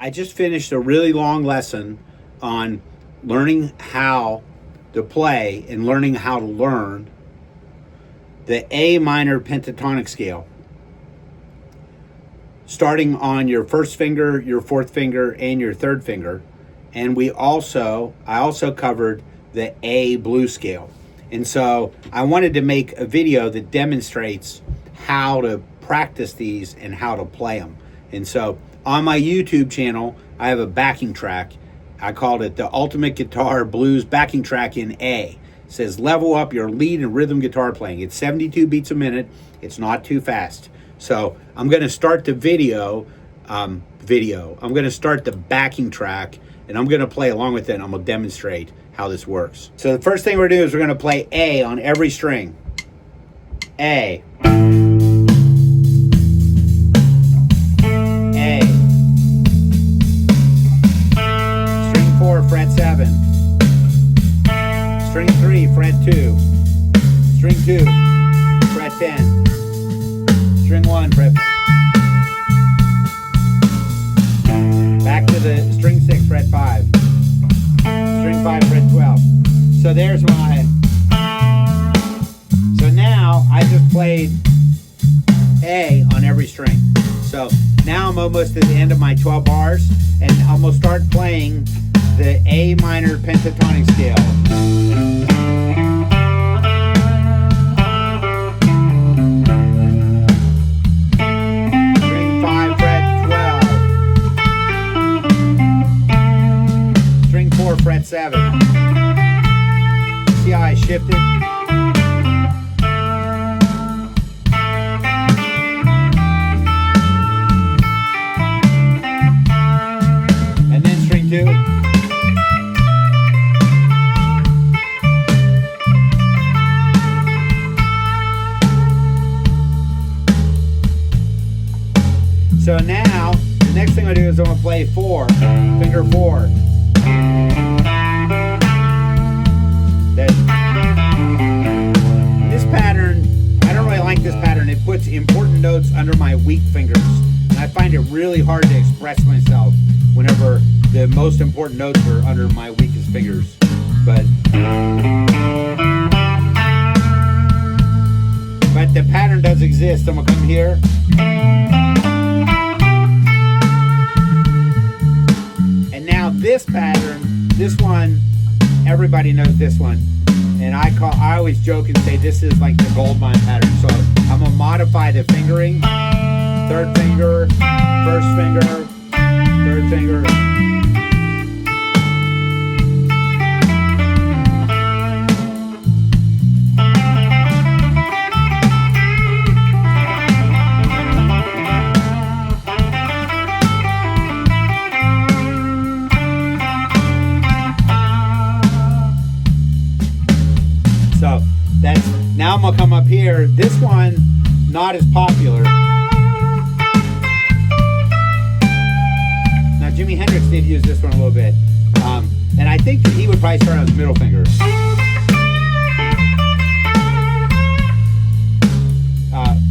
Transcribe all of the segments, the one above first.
I just finished a really long lesson on learning how to play and learning how to learn the A minor pentatonic scale, starting on your first finger, your fourth finger, and your third finger. And I also covered the A blues scale. And so I wanted to make a video that demonstrates how to practice these and how to play them. And so on my YouTube channel, I have a backing track. I called it the Ultimate Guitar Blues Backing Track in A. It says level up your lead and rhythm guitar playing. It's 72 beats a minute. It's not too fast. So I'm going to start the I'm going to start the backing track, and I'm going to play along with it, and I'm going to demonstrate how this works. So the first thing we're going to do is we're going to play A on every string. A. A. String 4, fret 7. String 3, fret 2. String 2, fret 10. String 1, fret. Back to the string 6, fret 5. String 5, fret 12. So there's my. So now I just played A on every string. So now I'm almost at the end of my 12 bars, and I'm going to start playing the A minor pentatonic scale. String 5, fret 12. String 4, fret 7. See how I shifted? And then string 2. So now, the next thing I do is I'm going to play 4, finger 4. This pattern, I don't really like this pattern. It puts important notes under my weak fingers. And I find it really hard to express myself whenever the most important notes are under my weakest fingers. But the pattern does exist. I'm going to come here. And now this pattern, this one, everybody knows this one. And I always joke and say this is like the gold mine pattern. So I'm going to modify the fingering. Third finger, first finger, third finger. So that's, now I'm gonna come up here. This one, not as popular. Now Jimi Hendrix did use this one a little bit. And I think that he would probably start on his middle finger.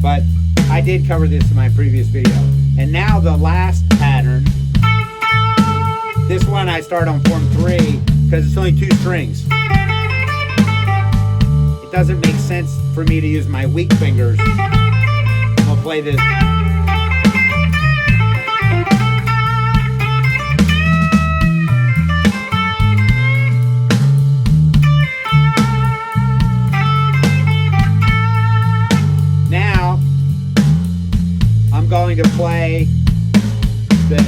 But I did cover this in my previous video. And now the last pattern. This one I start on form 3 because it's only 2 strings. It doesn't make sense for me to use my weak fingers. I'll play this. Now I'm going to play the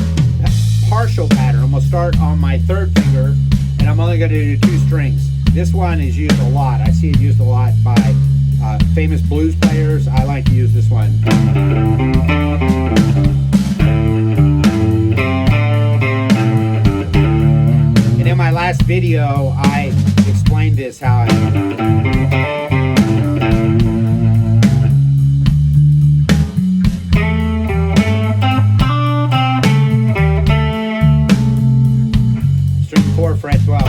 partial pattern. I'm going to start on my third finger, and I'm only going to do 2 strings. This one is used a lot. I see it used a lot by famous blues players. I like to use this one. And in my last video, I explained this, how string 4, fret 12.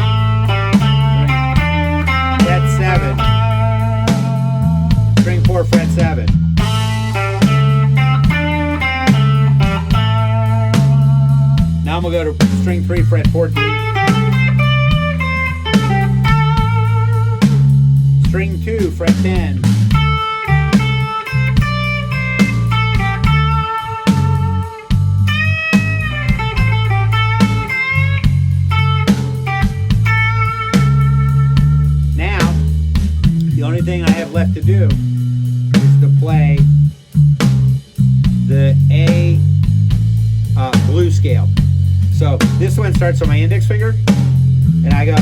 Fret 7. String 4, fret 7. Now I'm gonna go to string 3, fret 14. String 2, fret 10. Now, the only thing I have left to do is to play the A blues scale. So this one starts on my index finger, and I go 1,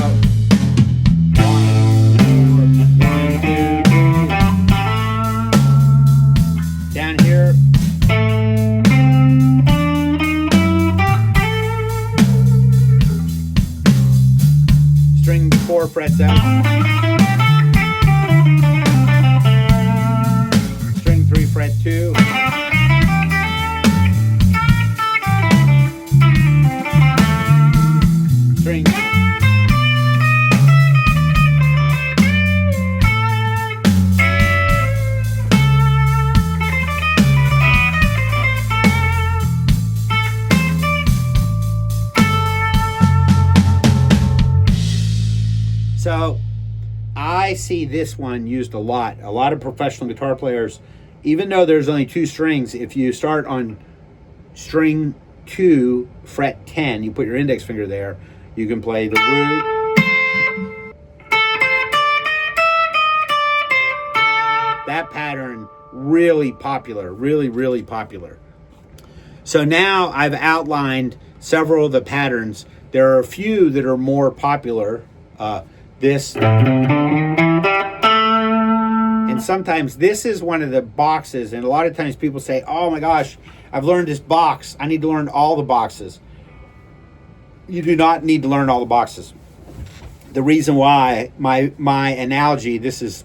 2, 3. Down here, string 4, fret 7. String 3, fret 2. String. So I see this one used a lot. A lot of professional guitar players, even though there's only 2 strings, if you start on string 2, fret 10, you put your index finger there, you can play the root. That pattern, really popular, really popular. So now I've outlined several of the patterns. There are a few that are more popular. This, and sometimes this is one of the boxes, and a lot of times people say, oh my gosh, I've learned this box, I need to learn all the boxes. You do not need to learn all the boxes. The reason why, my analogy, this is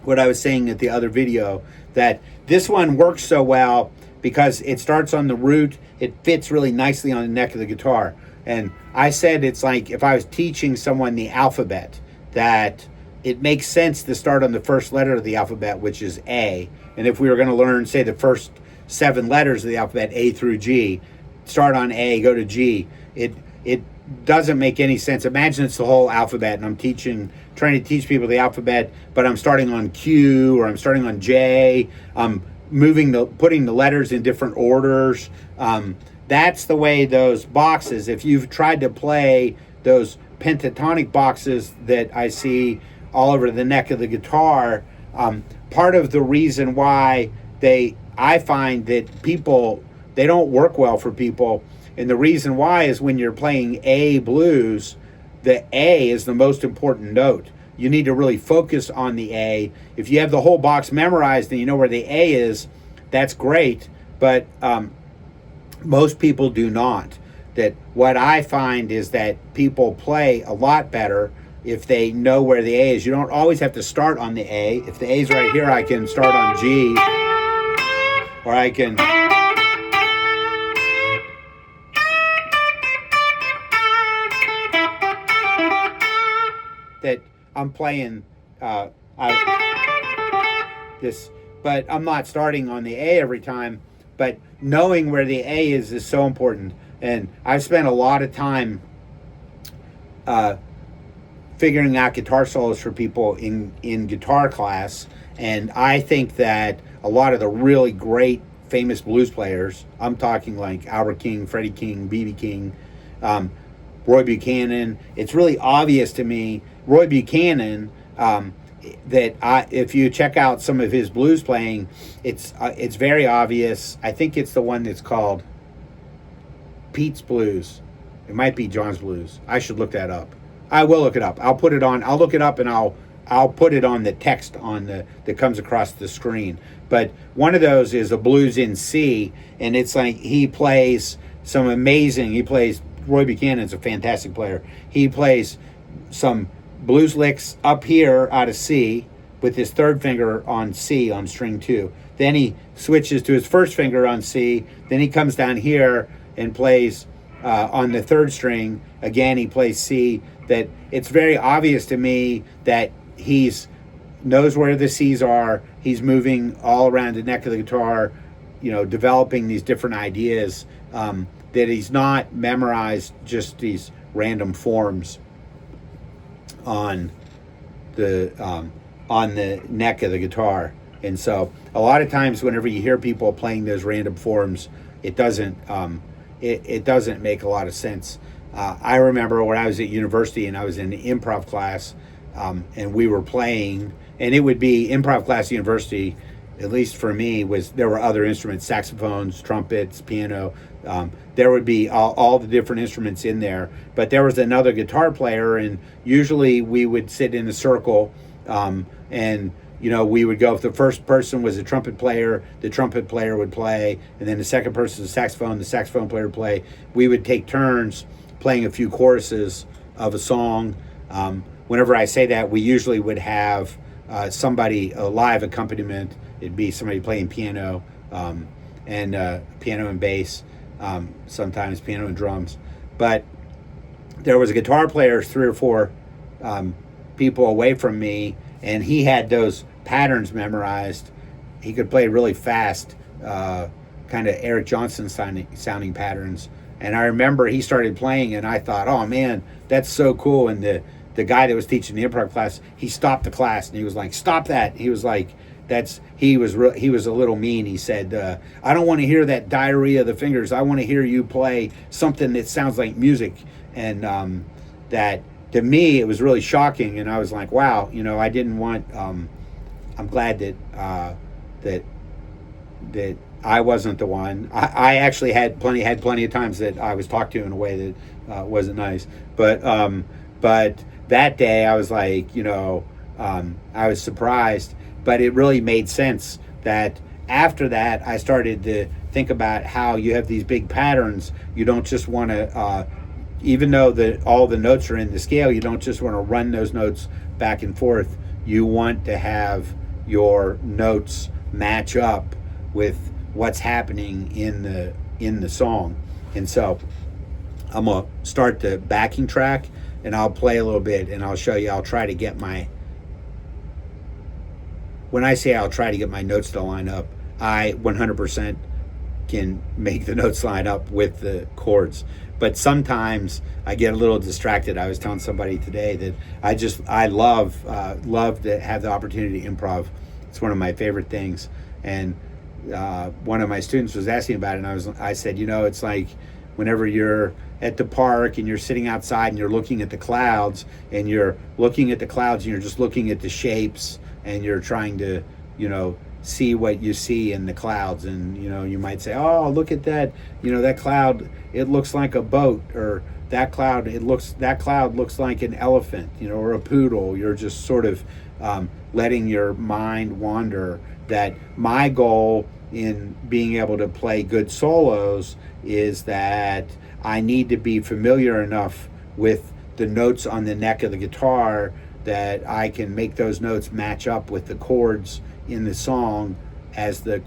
what I was saying at the other video, that this one works so well because it starts on the root, it fits really nicely on the neck of the guitar. And I said it's like if I was teaching someone the alphabet, that it makes sense to start on the first letter of the alphabet, which is A. And if we were going to learn, say, the first 7 letters of the alphabet, A through G, start on A, go to G. It doesn't make any sense. Imagine it's the whole alphabet, and I'm trying to teach people the alphabet, but I'm starting on Q or I'm starting on J. I'm putting the letters in different orders. That's the way those boxes, if you've tried to play those pentatonic boxes that I see all over the neck of the guitar, part of the reason why I find that they don't work well for people, and the reason why is when you're playing A blues, the A is the most important note. You need to really focus on the A. If you have the whole box memorized and you know where the A is, that's great, but most people do not. That what I find is that people play a lot better if they know where the A is. You don't always have to start on the A. If the A is right here, I can start on G, or I can that I'm playing this, but I'm not starting on the A every time. But knowing where the A is so important. And I've spent a lot of time figuring out guitar solos for people in guitar class. And I think that a lot of the really great famous blues players, I'm talking like Albert King, Freddie King, B.B. King, Roy Buchanan, it's really obvious to me, Roy Buchanan, that if you check out some of his blues playing, it's very obvious. I think it's the one that's called Pete's Blues. It might be John's Blues. I should look that up. I will look it up. I'll look it up, and I'll put it on the text that comes across the screen. But one of those is a blues in C, and it's like he plays Roy Buchanan's a fantastic player. He plays some blues licks up here out of C with his third finger on C on string 2. Then he switches to his first finger on C. Then he comes down here and plays on the third string. Again, he plays C. That it's very obvious to me that he's knows where the C's are. He's moving all around the neck of the guitar, developing these different ideas. that he's not memorized just these random forms on the neck of the guitar. And so a lot of times whenever you hear people playing those random forms, it doesn't make a lot of sense. I remember when I was at university and I was in an improv class, and we were playing, and it would be improv class at university, at least for me, there were other instruments, saxophones, trumpets, piano. There would be all the different instruments in there, but there was another guitar player, and usually we would sit in a circle, and we would go, if the first person was a trumpet player, the trumpet player would play, and then the second person was the saxophone player would play. We would take turns playing a few choruses of a song. Whenever I say that, we usually would have a live accompaniment. It'd be somebody playing piano, and piano and bass, sometimes piano and drums. But there was a guitar player 3 or 4 people away from me, and he had those patterns memorized. He could play really fast, kind of Eric Johnson sounding patterns. And I remember he started playing, and I thought, oh man, that's so cool. And the guy that was teaching the improv class, he stopped the class and he was like, stop that. He was like, he was a little mean. He said, I don't want to hear that diarrhea of the fingers. I want to hear you play something that sounds like music. And that, to me, it was really shocking. And I was like, wow, I didn't want, I'm glad that I wasn't the one. I actually had plenty of times that I was talked to in a way that wasn't nice. But that day I was like, I was surprised, but it really made sense that after that I started to think about how you have these big patterns. You don't just want to, even though all the notes are in the scale, you don't just want to run those notes back and forth. You want to have your notes match up with what's happening in the song. And so I'm gonna start the backing track, and I'll play a little bit, and I'll show you. I'll try to get when I say I'll try to get my notes to line up, I 100% can make the notes line up with the chords. But sometimes I get a little distracted. I was telling somebody today that I love to have the opportunity to improv. It's one of my favorite things. And one of my students was asking about it, and I said, it's like whenever you're at the park and you're sitting outside and you're looking at the clouds, and you're just looking at the shapes, and you're trying to, see what you see in the clouds. And, you might say, oh, look at that, that cloud, it looks like a boat, or that cloud looks like an elephant, or a poodle. You're just sort of letting your mind wander. That my goal in being able to play good solos is that I need to be familiar enough with the notes on the neck of the guitar that I can make those notes match up with the chords in the song as the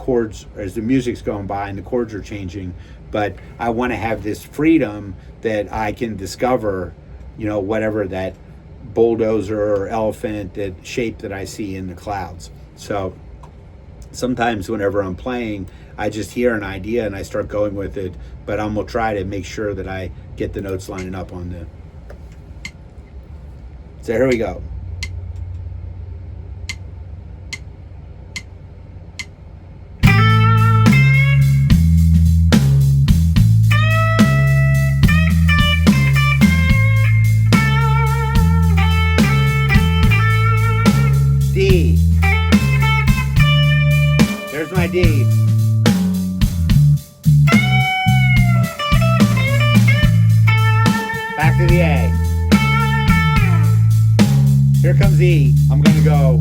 music's going by and the chords are changing. But I want to have this freedom that I can discover, whatever that bulldozer or elephant, that shape that I see in the clouds. So sometimes whenever I'm playing, I just hear an idea and I start going with it, but I'm gonna try to make sure that I get the notes lining up on the. So here we go. D. There's my D. Back to the A. Here comes E. I'm gonna go.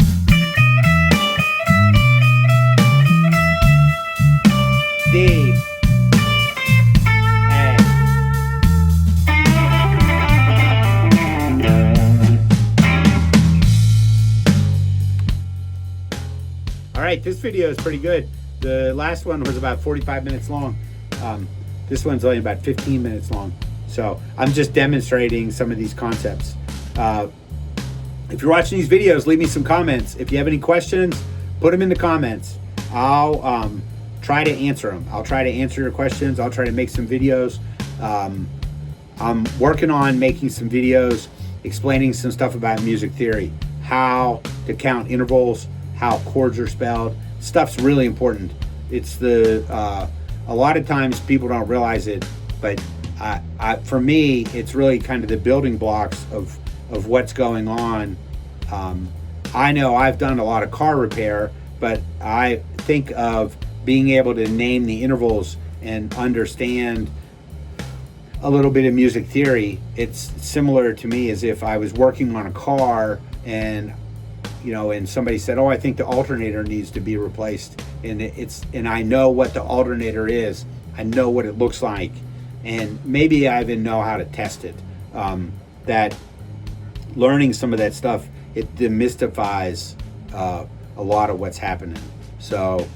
D. A. All right, this video is pretty good. The last one was about 45 minutes long. This one's only about 15 minutes long. So I'm just demonstrating some of these concepts. If you're watching these videos, leave me some comments. If you have any questions, put them in the comments. I'll try to answer them. I'll try to answer your questions. I'll try to make some videos I'm working on making some videos explaining some stuff about music theory, how to count intervals, how chords are spelled. Stuff's really important. It's a lot of times people don't realize it, but for me, it's really kind of the building blocks of what's going on. I know I've done a lot of car repair, but I think of being able to name the intervals and understand a little bit of music theory. It's similar to me as if I was working on a car and somebody said, "Oh, I think the alternator needs to be replaced," and I know what the alternator is. I know what it looks like, and maybe I even know how to test it. That learning some of that stuff, it demystifies a lot of what's happening. So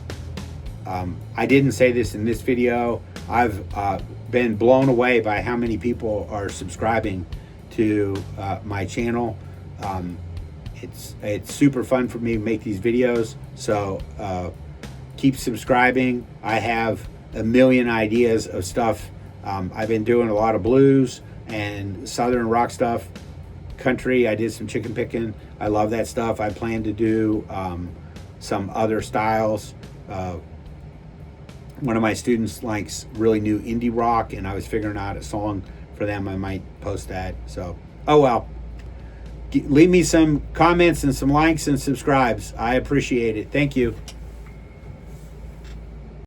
I didn't say this in this video. I've been blown away by how many people are subscribing to my channel. It's super fun for me to make these videos, so keep subscribing. I have a million ideas of stuff. I've been doing a lot of blues and southern rock stuff, country. I did some chicken picking. I love that stuff. I plan to do some other styles. One of my students likes really new indie rock, and I was figuring out a song for them. I might post that. So, oh well. Leave me some comments and some likes and subscribes. I appreciate it. Thank you.